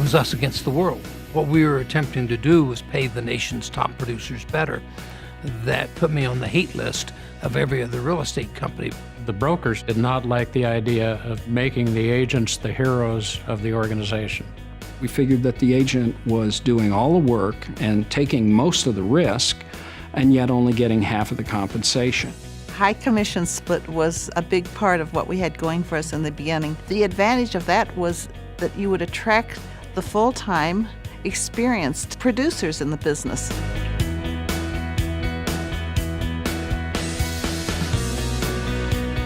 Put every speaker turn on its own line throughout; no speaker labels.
was us against the world. What we were attempting to do was pay the nation's top producers better. That put me on the hate list of every other real estate company.
The brokers did not like the idea of making the agents the heroes of the organization.
We figured that the agent was doing all the work and taking most of the risk, and yet only getting half of the compensation.
High commission split was a big part of what we had going for us in the beginning. The advantage of that was that you would attract the full-time, experienced producers in the business.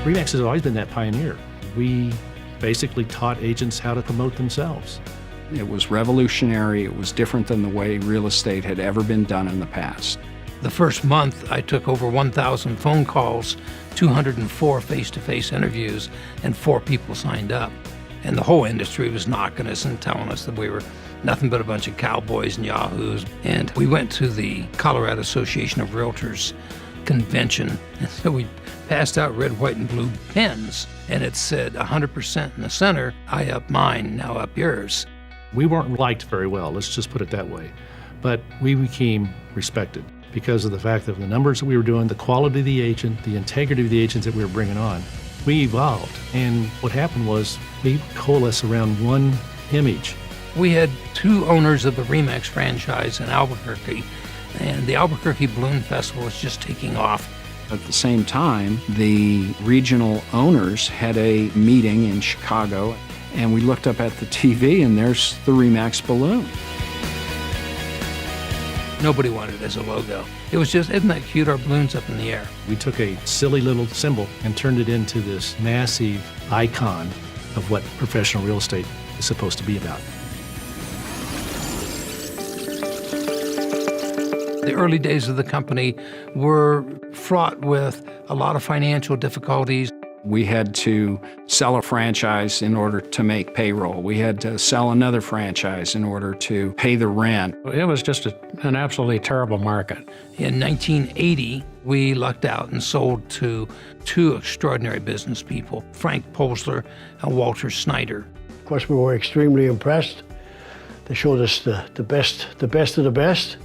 REMAX has always been that pioneer. We basically taught agents how to promote themselves.
It was revolutionary. It was different than the way real estate had ever been done in the past.
The first month, I took over 1,000 phone calls, 204 face-to-face interviews, and 4 people signed up. And the whole industry was knocking us and telling us that we were nothing but a bunch of cowboys and yahoos. And we went to the Colorado Association of Realtors convention, and so we passed out red, white, and blue pens, and it said 100% in the center, I up mine, now up yours.
We weren't liked very well, let's just put it that way. But we became respected because of the fact that the numbers that we were doing, the quality of the agent, the integrity of the agents that we were bringing on. We evolved, and what happened was we coalesced around one image.
We had 2 owners of the REMAX franchise in Albuquerque, and the Albuquerque Balloon Festival was just taking off.
At the same time, the regional owners had a meeting in Chicago, and we looked up at the TV, and there's the REMAX balloon.
Nobody wanted it as a logo. It was just, isn't that cute, our balloon's up in the air.
We took a silly little symbol and turned it into this massive icon of what professional real estate is supposed to be about.
The early days of the company were fraught with a lot of financial difficulties.
We had to sell a franchise in order to make payroll. We had to sell another franchise in order to pay the rent.
It was just an absolutely terrible market.
In 1980, we lucked out and sold to 2 extraordinary business people, Frank Polsler and Walter Snyder.
Of course, we were extremely impressed. They showed us the best of the best,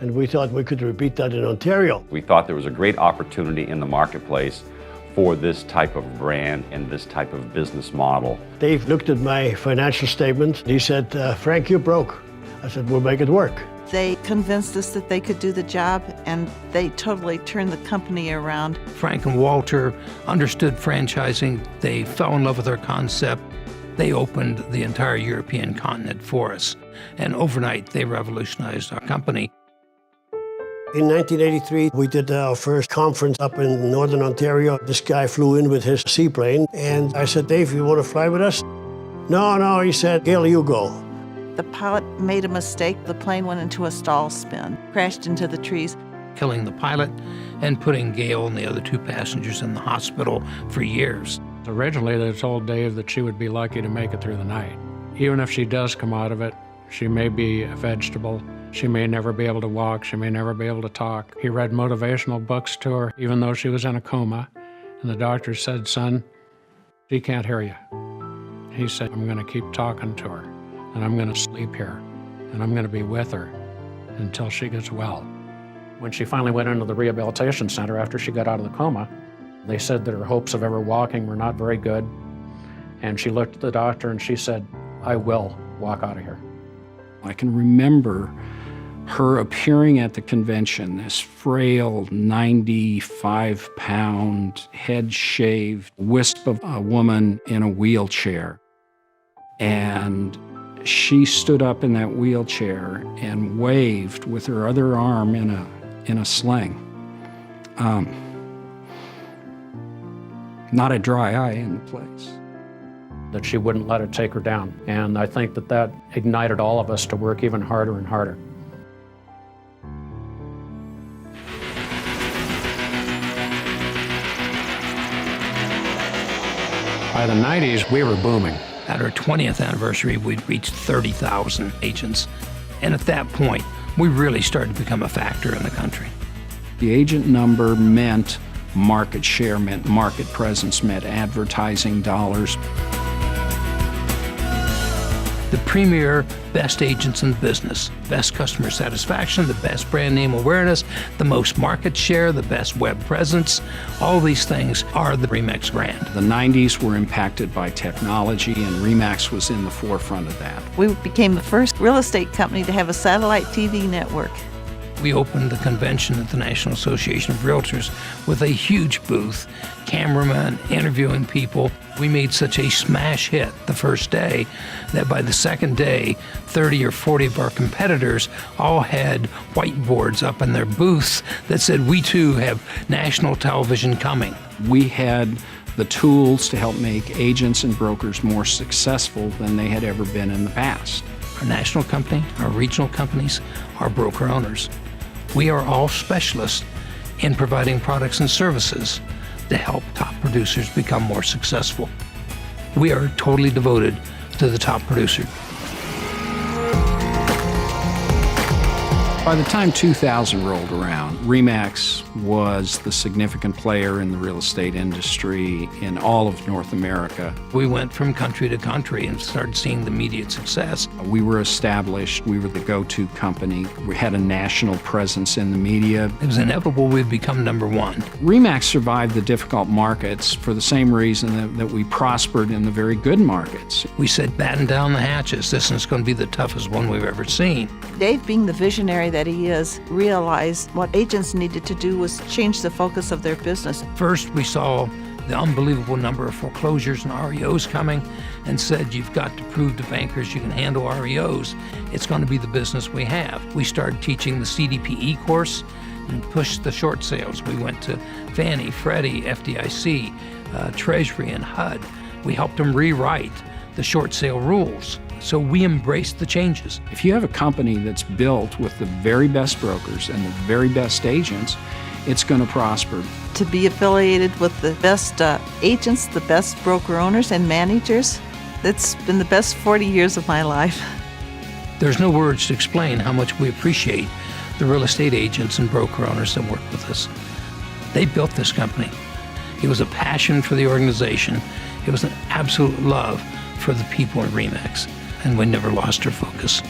and we thought we could repeat that in Ontario.
We thought there was a great opportunity in the marketplace for this type of brand and this type of business model.
Dave looked at my financial statement. He said, Frank, you're broke. I said, we'll make it work.
They convinced us that they could do the job, and they totally turned the company around.
Frank and Walter understood franchising. They fell in love with our concept. They opened the entire European continent for us. And overnight, they revolutionized our company.
In 1983, we did our first conference up in Northern Ontario. This guy flew in with his seaplane, and I said, Dave, you want to fly with us? No, he said, Gail, you go.
The pilot made a mistake. The plane went into a stall spin, crashed into the trees.
Killing the pilot and putting Gail and the other 2 passengers in the hospital for years.
Originally, they told Dave that she would be lucky to make it through the night. Even if she does come out of it, she may be a vegetable. She may never be able to walk. She may never be able to talk. He read motivational books to her, even though she was in a coma. And the doctor said, son, she can't hear you. He said, I'm going to keep talking to her, and I'm going to sleep here, and I'm going to be with her until she gets well. When she finally went into the rehabilitation center after she got out of the coma, they said that her hopes of ever walking were not very good. And she looked at the doctor and she said, I will walk out of here.
I can remember her appearing at the convention, this frail 95-pound, head-shaved wisp of a woman in a wheelchair. And she stood up in that wheelchair and waved with her other arm in a sling. Not a dry eye in the place.
That she wouldn't let it take her down. And I think that ignited all of us to work even harder and harder. By the 90s, we were booming.
At our 20th anniversary, we'd reached 30,000 agents. And at that point, we really started to become a factor in the country.
The agent number meant market share, meant market presence, meant advertising dollars.
the premier best agents in the business. Best customer satisfaction, the best brand name awareness, the most market share, the best web presence. All these things are the REMAX brand.
The 90s were impacted by technology, and REMAX was in the forefront of that.
We became the first real estate company to have a satellite TV network.
We opened the convention at the National Association of Realtors with a huge booth, cameramen interviewing people. We made such a smash hit the first day that by the second day, 30 or 40 of our competitors all had whiteboards up in their booths that said, "We too have national television coming."
We had the tools to help make agents and brokers more successful than they had ever been in the past.
Our national company, our regional companies, our broker owners. We are all specialists in providing products and services to help top producers become more successful. We are totally devoted to the top producer.
By the time 2000 rolled around, REMAX was the significant player in the real estate industry in all of North America.
We went from country to country and started seeing the immediate success.
We were established. We were the go-to company. We had a national presence in the media.
It was inevitable we'd become number one.
REMAX survived the difficult markets for the same reason that we prospered in the very good markets.
We said, batten down the hatches. This is going to be the toughest one we've ever seen.
Dave, being the visionary that he is, realized what agents needed to do was change the focus of their business.
First, we saw the unbelievable number of foreclosures and REOs coming and said, you've got to prove to bankers you can handle REOs. It's going to be the business we have. We started teaching the CDPE course and pushed the short sales. We went to Fannie, Freddie, FDIC, Treasury, and HUD. We helped them rewrite the short sale rules. So we embraced the changes.
If you have a company that's built with the very best brokers and the very best agents, it's going to prosper.
To be affiliated with the best agents, the best broker owners and managers, that's been the best 40 years of my life.
There's no words to explain how much we appreciate the real estate agents and broker owners that work with us. They built this company. It was a passion for the organization. It was an absolute love for the people at REMAX, and we never lost our focus.